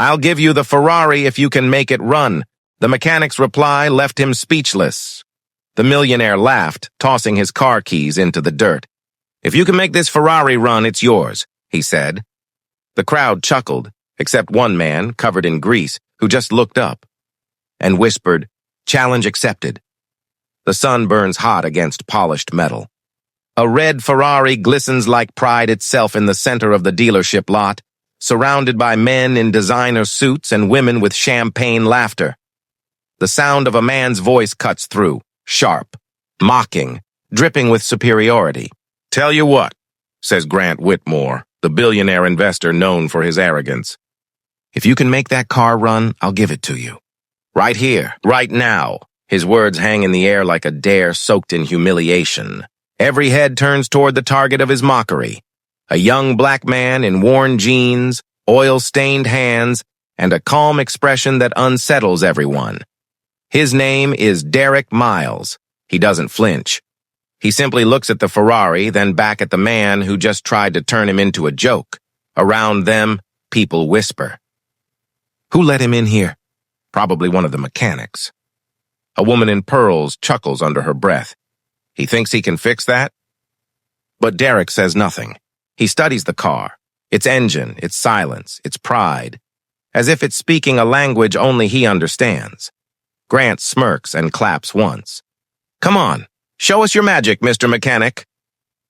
"I'll give you the Ferrari if you can make it run." The mechanic's reply left him speechless. The millionaire laughed, tossing his car keys into the dirt. "If you can make this Ferrari run, it's yours," he said. The crowd chuckled, except one man, covered in grease, who just looked up and whispered, "Challenge accepted." The sun burns hot against polished metal. A red Ferrari glistens like pride itself in the center of the dealership lot, surrounded by men in designer suits and women with champagne laughter. The sound of a man's voice cuts through, sharp, mocking, dripping with superiority. "Tell you what," says Grant Whitmore, the billionaire investor known for his arrogance. "If you can make that car run, I'll give it to you. Right here, right now." His words hang in the air like a dare soaked in humiliation. Every head turns toward the target of his mockery. A young black man in worn jeans, oil-stained hands, and a calm expression that unsettles everyone. His name is Derek Miles. He doesn't flinch. He simply looks at the Ferrari, then back at the man who just tried to turn him into a joke. Around them, people whisper. "Who let him in here?" "Probably one of the mechanics." A woman in pearls chuckles under her breath. "He thinks he can fix that?" But Derek says nothing. He studies the car, its engine, its silence, its pride, as if it's speaking a language only he understands. Grant smirks and claps once. "Come on, show us your magic, Mr. Mechanic."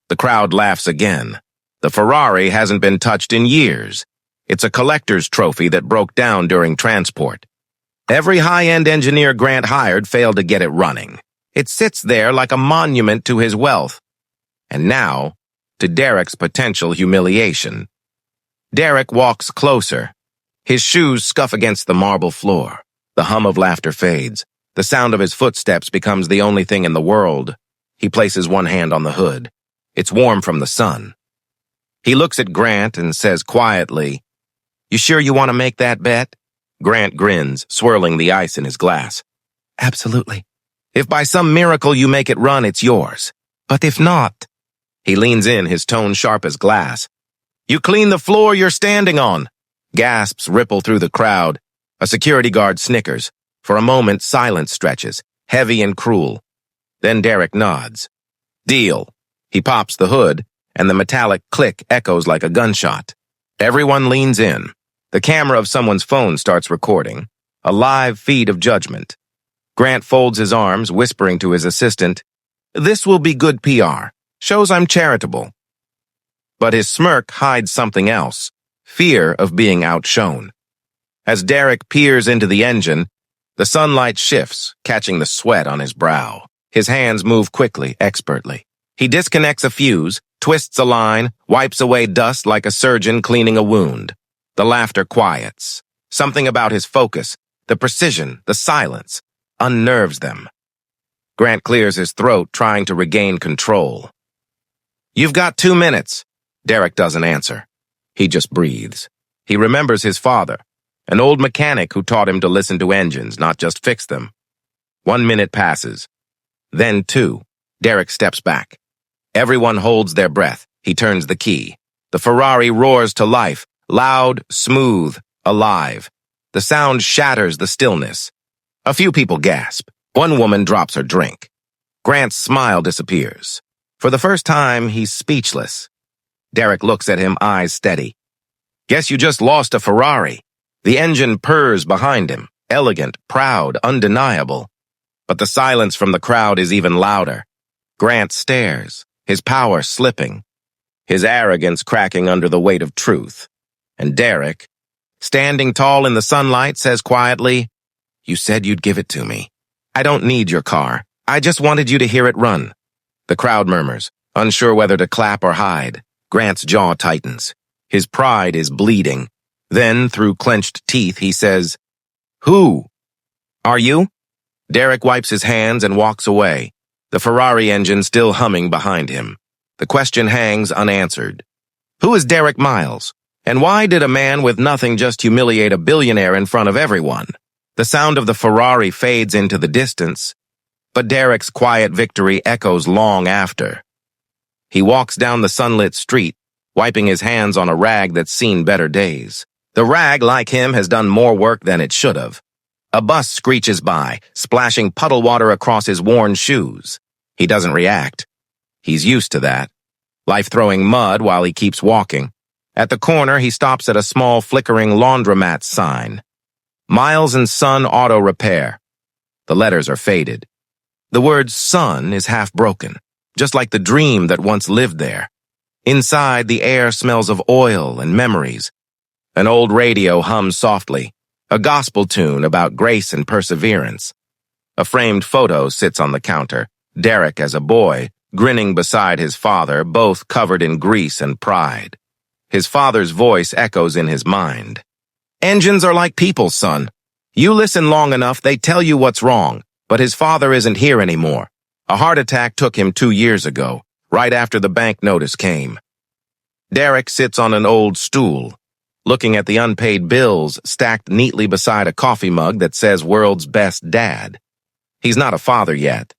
The crowd laughs again. The Ferrari hasn't been touched in years. It's a collector's trophy that broke down during transport. Every high-end engineer Grant hired failed to get it running. It sits there like a monument to his wealth. And now, to Derek's potential humiliation. Derek walks closer. His shoes scuff against the marble floor. The hum of laughter fades. The sound of his footsteps becomes the only thing in the world. He places one hand on the hood. It's warm from the sun. He looks at Grant and says quietly, "You sure you want to make that bet?" Grant grins, swirling the ice in his glass. "Absolutely. If by some miracle you make it run, it's yours. But if not..." He leans in, his tone sharp as glass. "You clean the floor you're standing on." Gasps ripple through the crowd. A security guard snickers. For a moment, silence stretches, heavy and cruel. Then Derek nods. "Deal." He pops the hood, and the metallic click echoes like a gunshot. Everyone leans in. The camera of someone's phone starts recording, a live feed of judgment. Grant folds his arms, whispering to his assistant, "This will be good PR. Shows I'm charitable." But his smirk hides something else, fear of being outshone. As Derek peers into the engine, the sunlight shifts, catching the sweat on his brow. His hands move quickly, expertly. He disconnects a fuse, twists a line, wipes away dust like a surgeon cleaning a wound. The laughter quiets. Something about his focus, the precision, the silence, unnerves them. Grant clears his throat, trying to regain control. "You've got 2 minutes." Derek doesn't answer. He just breathes. He remembers his father, an old mechanic who taught him to listen to engines, not just fix them. 1 minute passes. Then 2. Derek steps back. Everyone holds their breath. He turns the key. The Ferrari roars to life, loud, smooth, alive. The sound shatters the stillness. A few people gasp. One woman drops her drink. Grant's smile disappears. For the first time, he's speechless. Derek looks at him, eyes steady. "Guess you just lost a Ferrari." The engine purrs behind him, elegant, proud, undeniable. But the silence from the crowd is even louder. Grant stares, his power slipping, his arrogance cracking under the weight of truth. And Derek, standing tall in the sunlight, says quietly, "You said you'd give it to me. I don't need your car. I just wanted you to hear it run." The crowd murmurs, unsure whether to clap or hide. Grant's jaw tightens. His pride is bleeding. Then, through clenched teeth, he says, "Who? Are you?" Derek wipes his hands and walks away, the Ferrari engine still humming behind him. The question hangs unanswered. Who is Derek Miles? And why did a man with nothing just humiliate a billionaire in front of everyone? The sound of the Ferrari fades into the distance, but Derek's quiet victory echoes long after. He walks down the sunlit street, wiping his hands on a rag that's seen better days. The rag, like him, has done more work than it should have. A bus screeches by, splashing puddle water across his worn shoes. He doesn't react. He's used to that. Life throwing mud while he keeps walking. At the corner, he stops at a small flickering laundromat sign. Miles and Son Auto Repair. The letters are faded. The word son is half broken, just like the dream that once lived there. Inside, the air smells of oil and memories. An old radio hums softly, a gospel tune about grace and perseverance. A framed photo sits on the counter, Derek as a boy, grinning beside his father, both covered in grease and pride. His father's voice echoes in his mind. Engines are like people, son. You listen long enough, they tell you what's wrong, but his father isn't here anymore. A heart attack took him 2 years ago, right after the bank notice came. Derek sits on an old stool, looking at the unpaid bills stacked neatly beside a coffee mug that says World's Best Dad. He's not a father yet,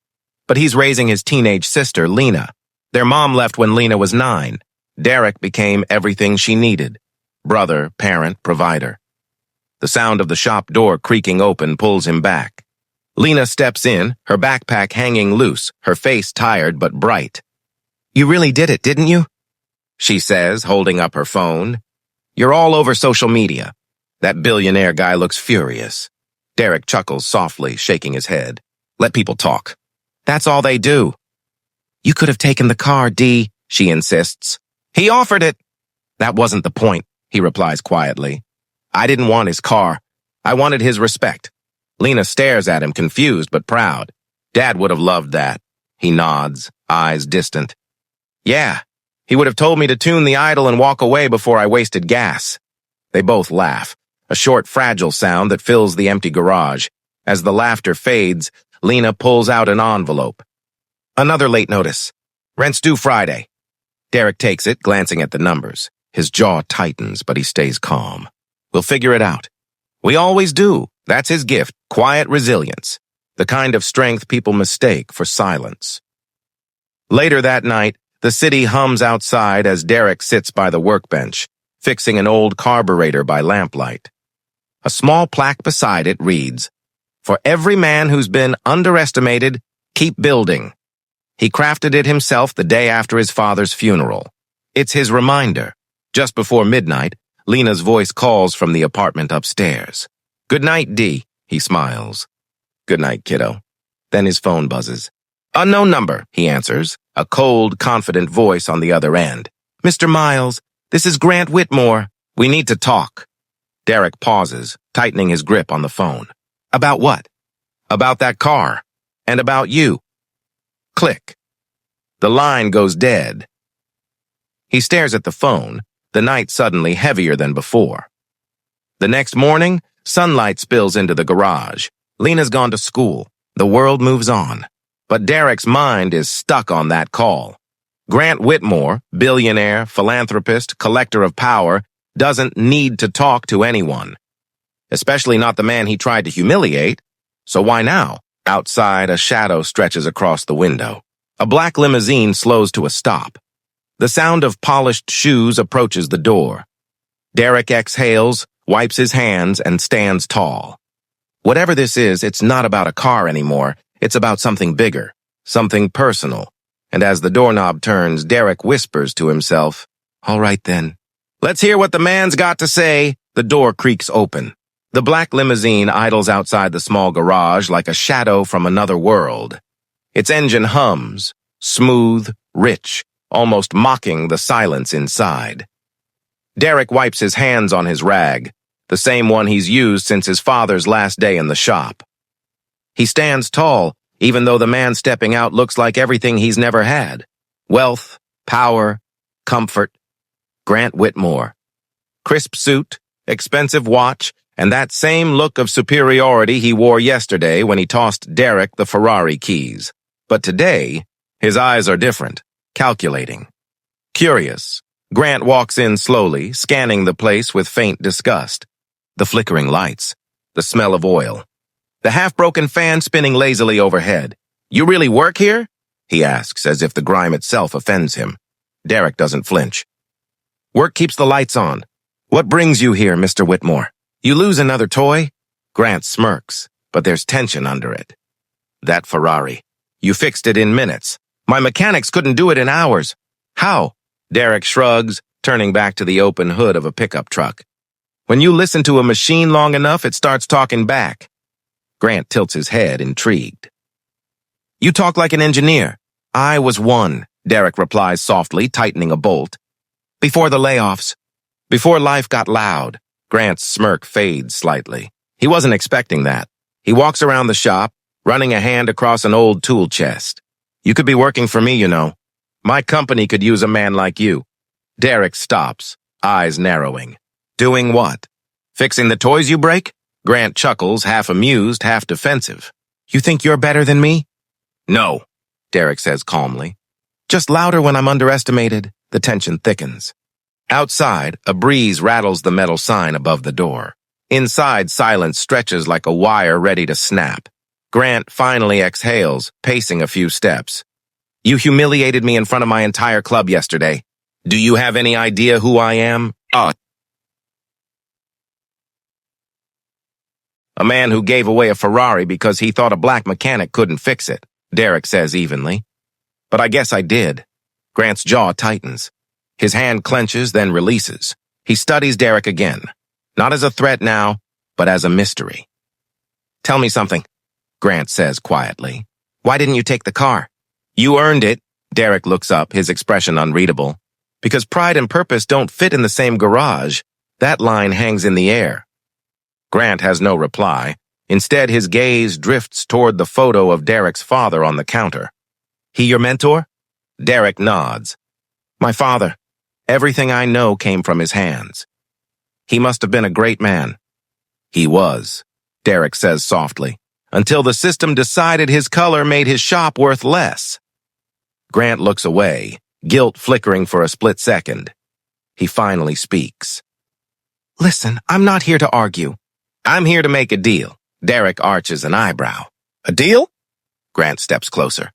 but he's raising his teenage sister, Lena. Their mom left when Lena was 9. Derek became everything she needed. Brother, parent, provider. The sound of the shop door creaking open pulls him back. Lena steps in, her backpack hanging loose, her face tired but bright. You really did it, didn't you? She says, holding up her phone. You're all over social media. That billionaire guy looks furious. Derek chuckles softly, shaking his head. Let people talk. That's all they do. You could have taken the car, Dee, she insists. He offered it. That wasn't the point, he replies quietly. I didn't want his car. I wanted his respect. Lena stares at him, confused but proud. Dad would have loved that. He nods, eyes distant. Yeah, he would have told me to tune the idle and walk away before I wasted gas. They both laugh, a short, fragile sound that fills the empty garage. As the laughter fades, Lena pulls out an envelope. Another late notice. Rent's due Friday. Derek takes it, glancing at the numbers. His jaw tightens, but he stays calm. We'll figure it out. We always do. That's his gift, quiet resilience, the kind of strength people mistake for silence. Later that night, the city hums outside as Derek sits by the workbench, fixing an old carburetor by lamplight. A small plaque beside it reads, For every man who's been underestimated, keep building. He crafted it himself the day after his father's funeral. It's his reminder. Just before midnight, Lena's voice calls from the apartment upstairs. Good night, Dee, he smiles. Good night, kiddo. Then his phone buzzes. Unknown number, he answers, a cold, confident voice on the other end. Mr. Miles, this is Grant Whitmore. We need to talk. Derek pauses, tightening his grip on the phone. About what? About that car. And about you. Click. The line goes dead. He stares at the phone, the night suddenly heavier than before. The next morning, sunlight spills into the garage. Lena's gone to school. The world moves on. But Derek's mind is stuck on that call. Grant Whitmore, billionaire, philanthropist, collector of power, doesn't need to talk to anyone. Especially not the man he tried to humiliate. So why now? Outside, a shadow stretches across the window. A black limousine slows to a stop. The sound of polished shoes approaches the door. Derek exhales, wipes his hands, and stands tall. Whatever this is, it's not about a car anymore. It's about something bigger, something personal. And as the doorknob turns, Derek whispers to himself, All right then. Let's hear what the man's got to say. The door creaks open. The black limousine idles outside the small garage like a shadow from another world. Its engine hums, smooth, rich, almost mocking the silence inside. Derek wipes his hands on his rag, the same one he's used since his father's last day in the shop. He stands tall, even though the man stepping out looks like everything he's never had. Wealth, power, comfort. Grant Whitmore. Crisp suit, expensive watch, and that same look of superiority he wore yesterday when he tossed Derek the Ferrari keys. But today, his eyes are different, calculating. Curious, Grant walks in slowly, scanning the place with faint disgust. The flickering lights, the smell of oil, the half-broken fan spinning lazily overhead. You really work here? He asks, as if the grime itself offends him. Derek doesn't flinch. Work keeps the lights on. What brings you here, Mr. Whitmore? You lose another toy? Grant smirks, but there's tension under it. That Ferrari. You fixed it in minutes. My mechanics couldn't do it in hours. How? Derek shrugs, turning back to the open hood of a pickup truck. When you listen to a machine long enough, it starts talking back. Grant tilts his head, intrigued. You talk like an engineer. I was one, Derek replies softly, tightening a bolt. Before the layoffs. Before life got loud. Grant's smirk fades slightly. He wasn't expecting that. He walks around the shop, running a hand across an old tool chest. You could be working for me, you know. My company could use a man like you. Derek stops, eyes narrowing. Doing what? Fixing the toys you break? Grant chuckles, half amused, half defensive. You think you're better than me? No, Derek says calmly. Just louder when I'm underestimated. The tension thickens. Outside, a breeze rattles the metal sign above the door. Inside, silence stretches like a wire ready to snap. Grant finally exhales, pacing a few steps. You humiliated me in front of my entire club yesterday. Do you have any idea who I am? A man who gave away a Ferrari because he thought a black mechanic couldn't fix it, Derek says evenly. But I guess I did. Grant's jaw tightens. His hand clenches, then releases. He studies Derek again. Not as a threat now, but as a mystery. Tell me something, Grant says quietly. Why didn't you take the car? You earned it. Derek looks up, his expression unreadable. Because pride and purpose don't fit in the same garage. That line hangs in the air. Grant has no reply. Instead, his gaze drifts toward the photo of Derek's father on the counter. He your mentor? Derek nods. My father. Everything I know came from his hands. He must have been a great man. He was, Derek says softly, until the system decided his color made his shop worth less. Grant looks away, guilt flickering for a split second. He finally speaks. Listen, I'm not here to argue. I'm here to make a deal. Derek arches an eyebrow. A deal? Grant steps closer.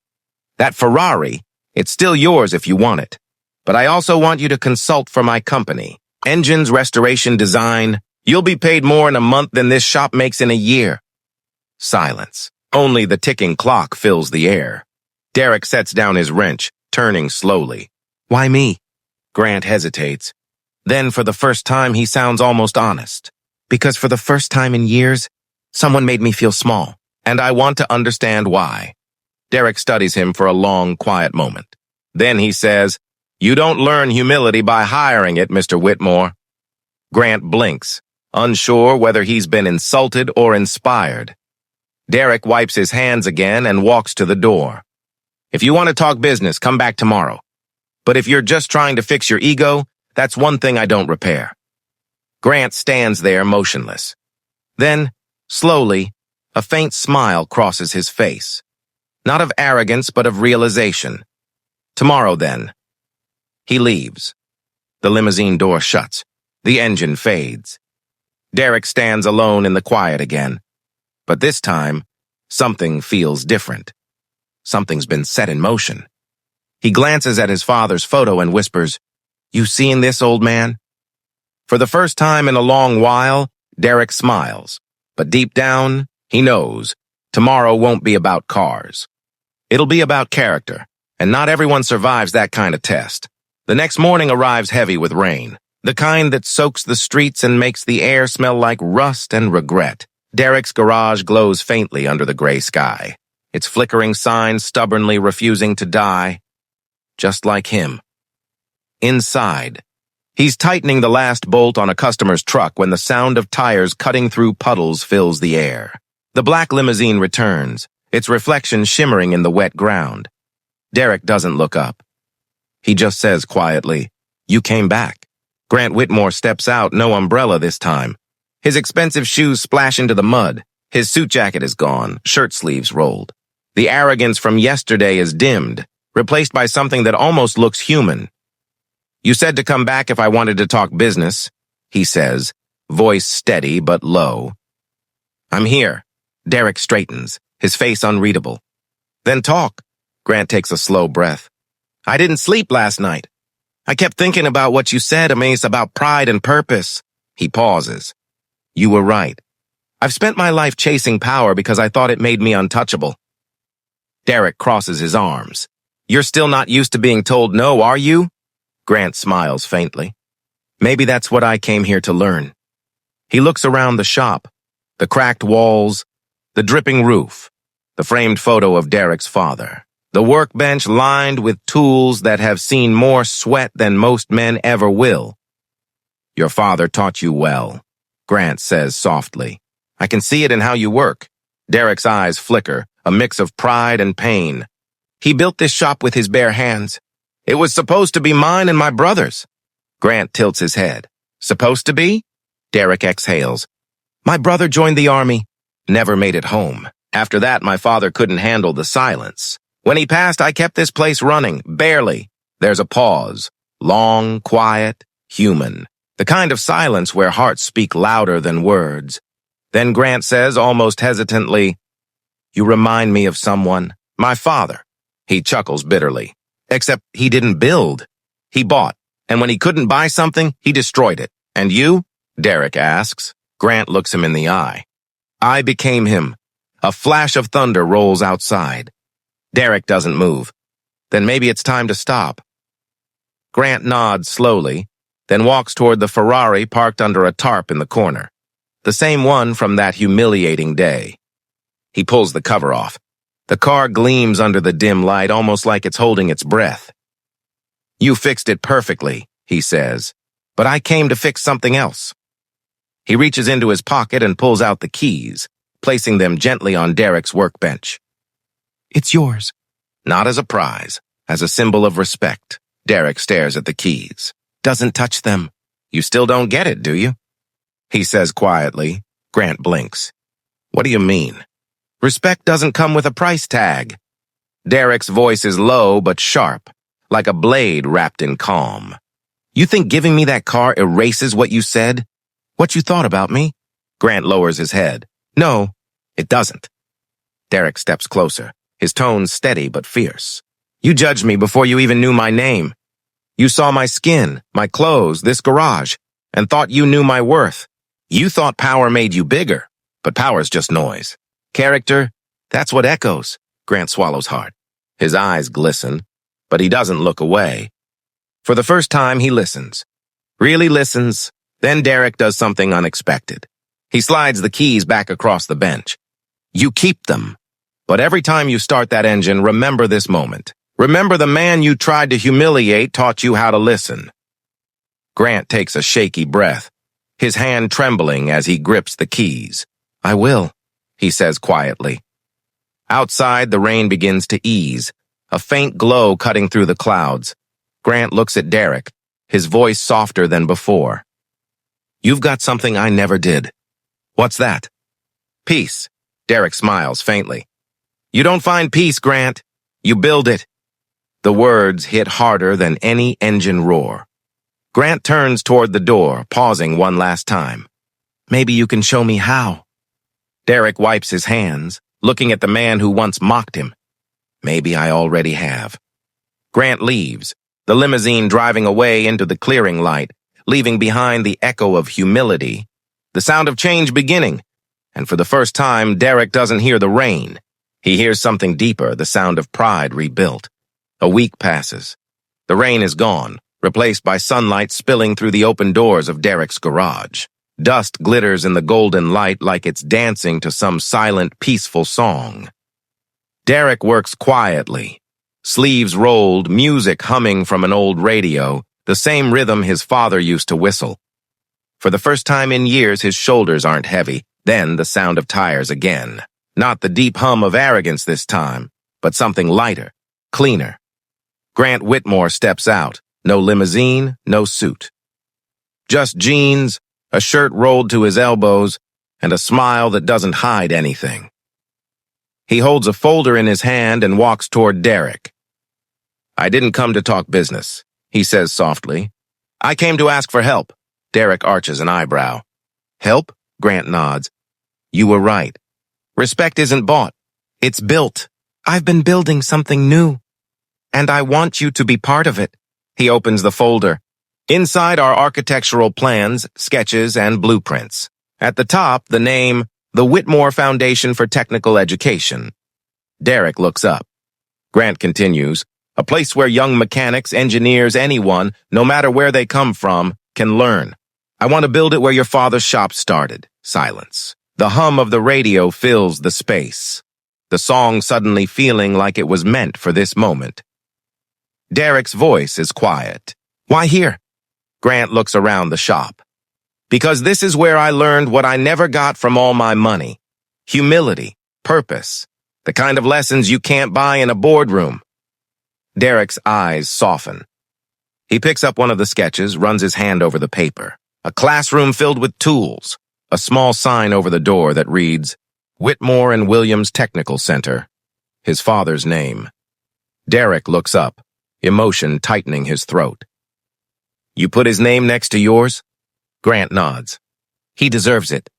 That Ferrari, it's still yours if you want it. But I also want you to consult for my company. Engines, restoration, design. You'll be paid more in a month than this shop makes in a year. Silence. Only the ticking clock fills the air. Derek sets down his wrench, turning slowly. Why me? Grant hesitates. Then for the first time, he sounds almost honest. Because for the first time in years, someone made me feel small, and I want to understand why. Derek studies him for a long, quiet moment. Then he says, You don't learn humility by hiring it, Mr. Whitmore. Grant blinks, unsure whether he's been insulted or inspired. Derek wipes his hands again and walks to the door. If you want to talk business, come back tomorrow. But if you're just trying to fix your ego, that's one thing I don't repair. Grant stands there motionless. Then, slowly, a faint smile crosses his face. Not of arrogance, but of realization. Tomorrow, then. He leaves. The limousine door shuts. The engine fades. Derek stands alone in the quiet again. But this time, something feels different. Something's been set in motion. He glances at his father's photo and whispers, You seeing this, old man? For the first time in a long while, Derek smiles. But deep down, he knows tomorrow won't be about cars. It'll be about character, and not everyone survives that kind of test. The next morning arrives heavy with rain, the kind that soaks the streets and makes the air smell like rust and regret. Derek's garage glows faintly under the gray sky, its flickering signs stubbornly refusing to die. Just like him. Inside, he's tightening the last bolt on a customer's truck when the sound of tires cutting through puddles fills the air. The black limousine returns, its reflection shimmering in the wet ground. Derek doesn't look up. He just says quietly, You came back. Grant Whitmore steps out, no umbrella this time. His expensive shoes splash into the mud. His suit jacket is gone, shirt sleeves rolled. The arrogance from yesterday is dimmed, replaced by something that almost looks human. You said to come back if I wanted to talk business, he says, voice steady but low. I'm here. Derek straightens, his face unreadable. Then talk. Grant takes a slow breath. I didn't sleep last night. I kept thinking about what you said, Amis, about pride and purpose. He pauses. You were right. I've spent my life chasing power because I thought it made me untouchable. Derek crosses his arms. You're still not used to being told no, are you? Grant smiles faintly. Maybe that's what I came here to learn. He looks around the shop, the cracked walls, the dripping roof, the framed photo of Derek's father, the workbench lined with tools that have seen more sweat than most men ever will. Your father taught you well, Grant says softly. I can see it in how you work. Derek's eyes flicker, a mix of pride and pain. He built this shop with his bare hands. It was supposed to be mine and my brother's. Grant tilts his head. Supposed to be? Derek exhales. My brother joined the army, never made it home. After that, my father couldn't handle the silence. When he passed, I kept this place running, barely. There's a pause. Long, quiet, human. The kind of silence where hearts speak louder than words. Then Grant says, almost hesitantly, You remind me of someone. My father. He chuckles bitterly. Except he didn't build. He bought. And when he couldn't buy something, he destroyed it. And you? Derek asks. Grant looks him in the eye. I became him. A flash of thunder rolls outside. Derek doesn't move. Then maybe it's time to stop. Grant nods slowly, then walks toward the Ferrari parked under a tarp in the corner. The same one from that humiliating day. He pulls the cover off. The car gleams under the dim light, almost like it's holding its breath. You fixed it perfectly, he says, but I came to fix something else. He reaches into his pocket and pulls out the keys, placing them gently on Derek's workbench. It's yours. Not as a prize, as a symbol of respect. Derek stares at the keys. Doesn't touch them. You still don't get it, do you? He says quietly. Grant blinks. What do you mean? Respect doesn't come with a price tag. Derek's voice is low but sharp, like a blade wrapped in calm. You think giving me that car erases what you said? What you thought about me? Grant lowers his head. No, it doesn't. Derek steps closer, his tone steady but fierce. You judged me before you even knew my name. You saw my skin, my clothes, this garage, and thought you knew my worth. You thought power made you bigger, but power's just noise. Character, that's what echoes. Grant swallows hard. His eyes glisten, but he doesn't look away. For the first time, he listens. Really listens. Then Derek does something unexpected. He slides the keys back across the bench. You keep them. But every time you start that engine, remember this moment. Remember the man you tried to humiliate taught you how to listen. Grant takes a shaky breath, his hand trembling as he grips the keys. I will, he says quietly. Outside, the rain begins to ease, a faint glow cutting through the clouds. Grant looks at Derek, his voice softer than before. You've got something I never did. What's that? Peace. Derek smiles faintly. You don't find peace, Grant. You build it. The words hit harder than any engine roar. Grant turns toward the door, pausing one last time. Maybe you can show me how. Derek wipes his hands, looking at the man who once mocked him. Maybe I already have. Grant leaves, the limousine driving away into the clearing light, leaving behind the echo of humility, the sound of change beginning, and for the first time, Derek doesn't hear the rain. He hears something deeper, the sound of pride rebuilt. A week passes. The rain is gone, replaced by sunlight spilling through the open doors of Derek's garage. Dust glitters in the golden light like it's dancing to some silent, peaceful song. Derek works quietly, sleeves rolled, music humming from an old radio, the same rhythm his father used to whistle. For the first time in years, his shoulders aren't heavy, then the sound of tires again. Not the deep hum of arrogance this time, but something lighter, cleaner. Grant Whitmore steps out. No limousine, no suit. Just jeans, a shirt rolled to his elbows, and a smile that doesn't hide anything. He holds a folder in his hand and walks toward Derek. I didn't come to talk business, he says softly. I came to ask for help. Derek arches an eyebrow. Help? Grant nods. You were right. Respect isn't bought. It's built. I've been building something new. And I want you to be part of it. He opens the folder. Inside are architectural plans, sketches, and blueprints. At the top, the name, the Whitmore Foundation for Technical Education. Derek looks up. Grant continues, a place where young mechanics, engineers, anyone, no matter where they come from, can learn. I want to build it where your father's shop started. Silence. The hum of the radio fills the space. The song suddenly feeling like it was meant for this moment. Derek's voice is quiet. Why here? Grant looks around the shop. Because this is where I learned what I never got from all my money. Humility, purpose, the kind of lessons you can't buy in a boardroom. Derek's eyes soften. He picks up one of the sketches, runs his hand over the paper. A classroom filled with tools. A small sign over the door that reads, Whitmore and Williams Technical Center. His father's name. Derek looks up, emotion tightening his throat. You put his name next to yours? Grant nods. He deserves it.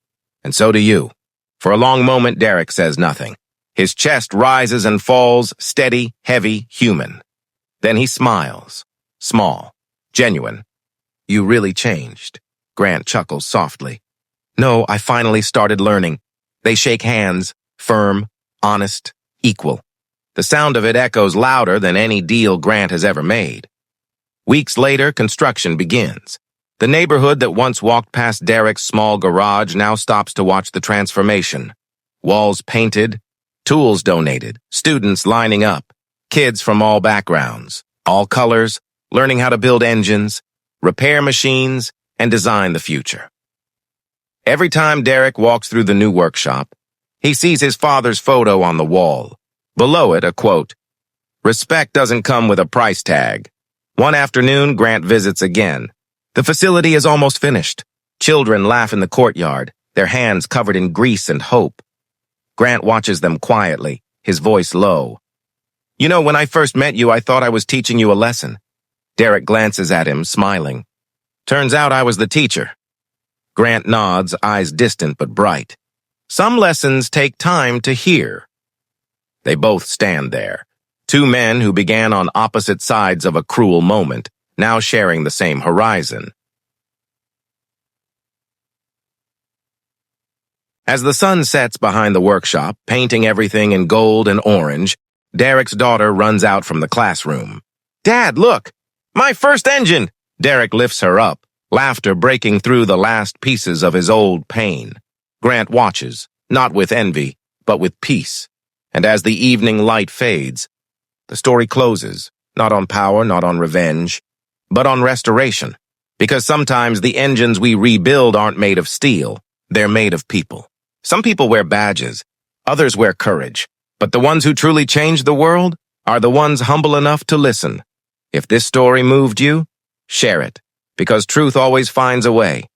And so do you. For a long moment, Derek says nothing. His chest rises and falls, steady, heavy, human. Then he smiles. Small. Genuine. You really changed. Grant chuckles softly. No, I finally started learning. They shake hands, firm, honest, equal. The sound of it echoes louder than any deal Grant has ever made. Weeks later, construction begins. The neighborhood that once walked past Derek's small garage now stops to watch the transformation. Walls painted, tools donated, students lining up, kids from all backgrounds, all colors, learning how to build engines, repair machines, and design the future. Every time Derek walks through the new workshop, he sees his father's photo on the wall. Below it, a quote, Respect doesn't come with a price tag. One afternoon, Grant visits again. The facility is almost finished. Children laugh in the courtyard, their hands covered in grease and hope. Grant watches them quietly, his voice low. You know, when I first met you, I thought I was teaching you a lesson. Derek glances at him, smiling. Turns out I was the teacher. Grant nods, eyes distant but bright. Some lessons take time to hear. They both stand there. Two men who began on opposite sides of a cruel moment, now sharing the same horizon. As the sun sets behind the workshop, painting everything in gold and orange, Derek's daughter runs out from the classroom. Dad, look! My first engine! Derek lifts her up, laughter breaking through the last pieces of his old pain. Grant watches, not with envy, but with peace. And as the evening light fades, the story closes, not on power, not on revenge, but on restoration. Because sometimes the engines we rebuild aren't made of steel, they're made of people. Some people wear badges, others wear courage, but the ones who truly change the world are the ones humble enough to listen. If this story moved you, share it, because truth always finds a way.